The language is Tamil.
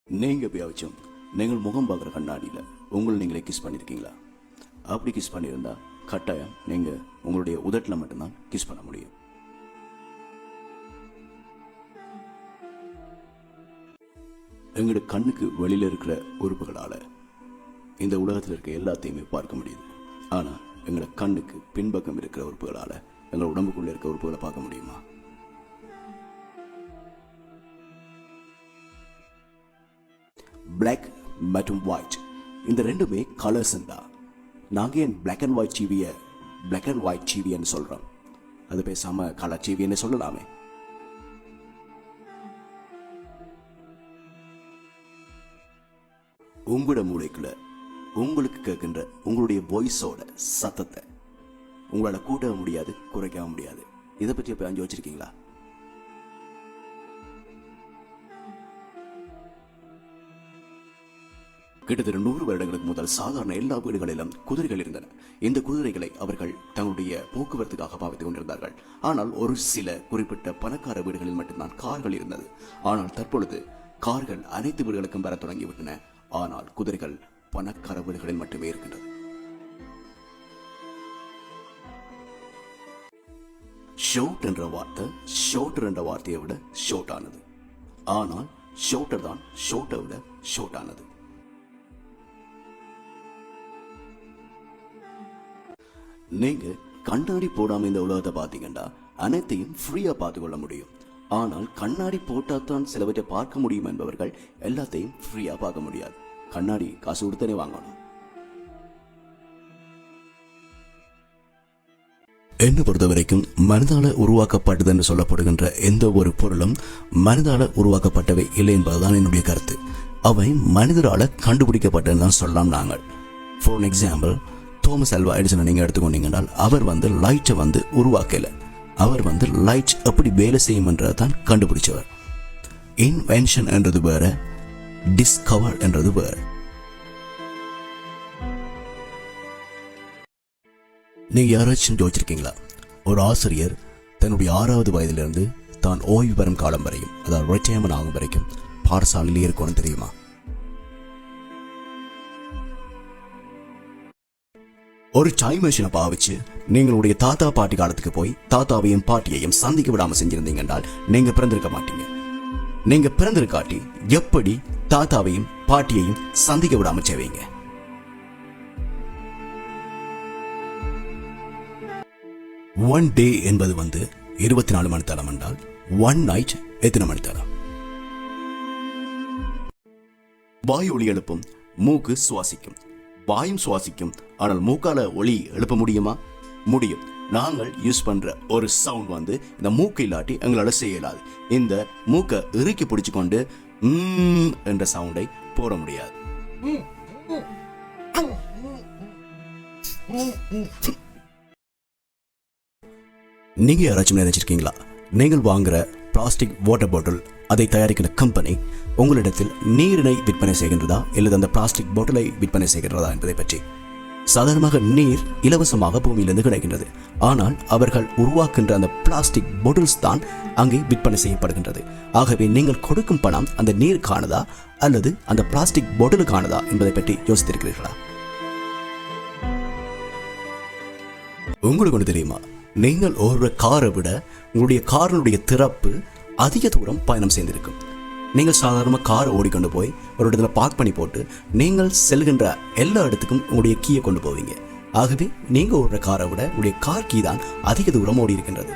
நீங்கள் எப்பயாச்சும் நீங்கள் முகம் பார்க்குற கண்ணாடியில் உங்களை நீங்களே கிஸ் பண்ணியிருக்கீங்களா? அப்படி கிஸ் பண்ணியிருந்தா கட்டாயம் நீங்கள் உங்களுடைய உதட்டில் மட்டும்தான் கிஸ் பண்ண முடியும். எங்களோட கண்ணுக்கு வெளியில் இருக்கிற உறுப்புகளால் இந்த உலகத்தில் இருக்க எல்லாத்தையுமே பார்க்க முடியுது. ஆனால் எங்களோட கண்ணுக்கு பின்பக்கம் இருக்கிற உறுப்புகளால் எங்களோட உடம்புக்குள்ளே இருக்க உறுப்புகளை பார்க்க முடியுமா? பிளாக் மற்றும் ஒயிட் இந்த ரெண்டுமே கலர்ஸ் தான். நாங்கள் ஏன் பிளாக் அண்ட் ஒயிட் டிவியை பிளாக் அண்ட் ஒயிட் டிவின்னு சொல்கிறோம்? அது பேசாம கலர் டிவின்னு சொல்லலாமே. உங்களோட மூளைக்குள்ள உங்களுக்கு கேட்கின்ற உங்களுடைய வாய்ஸோட சத்தத்தை உங்களால் கூட்டவும் முடியாது, குறைக்கவும் முடியாது. இதை பற்றி எப்போ அஞ்சு வச்சிருக்கீங்களா? கிட்டத்தட்ட 100 வருடங்களுக்கு முதல் சாதாரண எல்லா வீடுகளிலும் குதிரைகள் இருந்தன. இந்த குதிரைகளை அவர்கள் தங்களுடைய போக்குவரத்துக்காக பாவித்துக் கொண்டிருந்தார்கள். ஆனால் ஒரு சில குறிப்பிட்ட பணக்கார வீடுகளில் மட்டும்தான் கார்கள் இருந்தது. ஆனால் தற்பொழுது கார்கள் அனைத்து வீடுகளுக்கும் வர தொடங்கிவிட்டன. ஆனால் குதிரைகள் பணக்கார வீடுகளில் மட்டுமே இருக்கின்றது. ஷோட் என்ற வார்த்தை ஷோட்டர் என்ற வார்த்தையை விட ஷோர்ட் ஆனது. ஆனால் ஷோட்டர் தான் ஷோட்டை விட ஷோர்ட் ஆனது. நீங்க கண்ணாடி போடாம இந்த உலகத்தை பாத்தீங்கன்னா அனைத்தையும் ஃப்ரீயா பார்த்துக்கொள்ள முடியும். ஆனால் கண்ணாடி போட்டாதான் சிலவற்றை பார்க்க முடியும் என்பவர்கள் எல்லாத்தையும் ஃப்ரீயா பார்க்க முடியாது. கண்ணாடி காசு கொடுத்தனே வாங்கணும். என்ன பொறுத்த வரைக்கும் மனிதால உருவாக்கப்பட்டது என்று சொல்லப்படுகின்ற எந்த ஒரு பொருளும் மனிதால உருவாக்கப்பட்டவை இல்லை என்பதுதான் என்னுடைய கருத்து. அவை மனிதரால கண்டுபிடிக்கப்பட்டதுன்னு சொல்லலாம். நாங்கள் ஃபார் எக்ஸாம்பிள் தோமஸ் ஆல்வா எடிசனை நீங்க எடுத்துக்கொண்டீங்கன்னா அவர் லைட்டை உருவாக்கல. அவர் லைட் எப்படி வேலை செய்யும் என்றதான் கண்டுபிடிச்சவர். இன்வென்ஷன் என்றது வேற, டிஸ்கவர் என்றது வேற. நீங்க யாராச்சும் யோசிச்சிருக்கீங்களா? ஒரு ஆசிரியர் தன்னுடைய 6வது வயதிலிருந்து தான் ஓய்வு பெறும் காலம் வரையும், அதாவது ரிட்டையர்மெண்ட் ஆகும் வரைக்கும் பாடசாலையிலே இருக்கணும் தெரியுமா? ஒரு டைம் மெஷினை பாவிச்சு நீங்களுடைய தாத்தா பாட்டி காலத்துக்கு போய் தாத்தாவையும் பாட்டியையும் சந்திக்க விடாம செஞ்சிருந்தீங்கன்றால் நீங்க பிறந்திருக்க மாட்டீங்க. நீங்க பிறந்திருக்காட்டி எப்படி தாத்தாவையும் பாட்டியையும் சந்திக்க விடாம செய்வீங்க? ஒன் டே என்பது 24 மணி நேரம் என்றால் ஒன் நைட் எத்தனை மணி நேரம்? வாயு ஒளி எழுப்பும், மூக்கு சுவாசிக்கும். வாயும் சுவாசிக்கும், ஆனால் மூக்கால ஒளி எழுப்ப முடியுமா? முடியும். நாங்கள் யூஸ் பண்ற ஒரு சவுண்ட் இந்த மூக்கு இல்லாட்டி எங்களால செய்யலாது. இந்த மூக்கை இறுக்கி பிடிச்சுக்கொண்டு என்ற சவுண்டை போட முடியாது. நீங்க யாராச்சும் நினைச்சிருக்கீங்களா? நீங்கள் வாங்குற பிளாஸ்டிக் வாட்டர் பாட்டில், அதை தயாரிக்கிற கம்பெனி உங்களிடத்தில் நீரினை விற்பனை செய்கின்றதா அல்லது அந்த பிளாஸ்டிக் பாட்டிலை விற்பனை செய்கின்றதா என்பதை பற்றி. சாதாரணமாக நீர் இலவசமாக பூமியிலிருந்து கிடைக்கின்றது. ஆனால் அவர்கள் உருவாக்குகின்ற அந்த பிளாஸ்டிக் பாட்டில்ஸ் தான் அங்கே விற்பனை செய்யப்படுகின்றது. ஆகவே நீங்கள் கொடுக்கும் பணம் அந்த நீருக்கானதா அல்லது அந்த பிளாஸ்டிக் பாட்டிலுக்கானதா என்பதை பற்றி யோசித்திருக்கிறீர்களா? உங்களுக்கு ஒன்று தெரியுமா? நீங்கள் ஒரு காரை விட உங்களுடைய காரினுடைய திறப்பு அதிக தூரம் பயணம் செய்திருக்கும். நீங்கள் சாதாரணமாக காரை ஓடிக்கொண்டு போய் ஒரு இடத்துல பார்க் பண்ணி போட்டு நீங்கள் செல்கின்ற எல்லா இடத்துக்கும் உங்களுடைய கீயை கொண்டு போவீங்க. ஆகவே நீங்கள் ஓடுற காரை விட உங்களுடைய கார் கீ தான் அதிக தூரம் ஓடி இருக்கின்றது.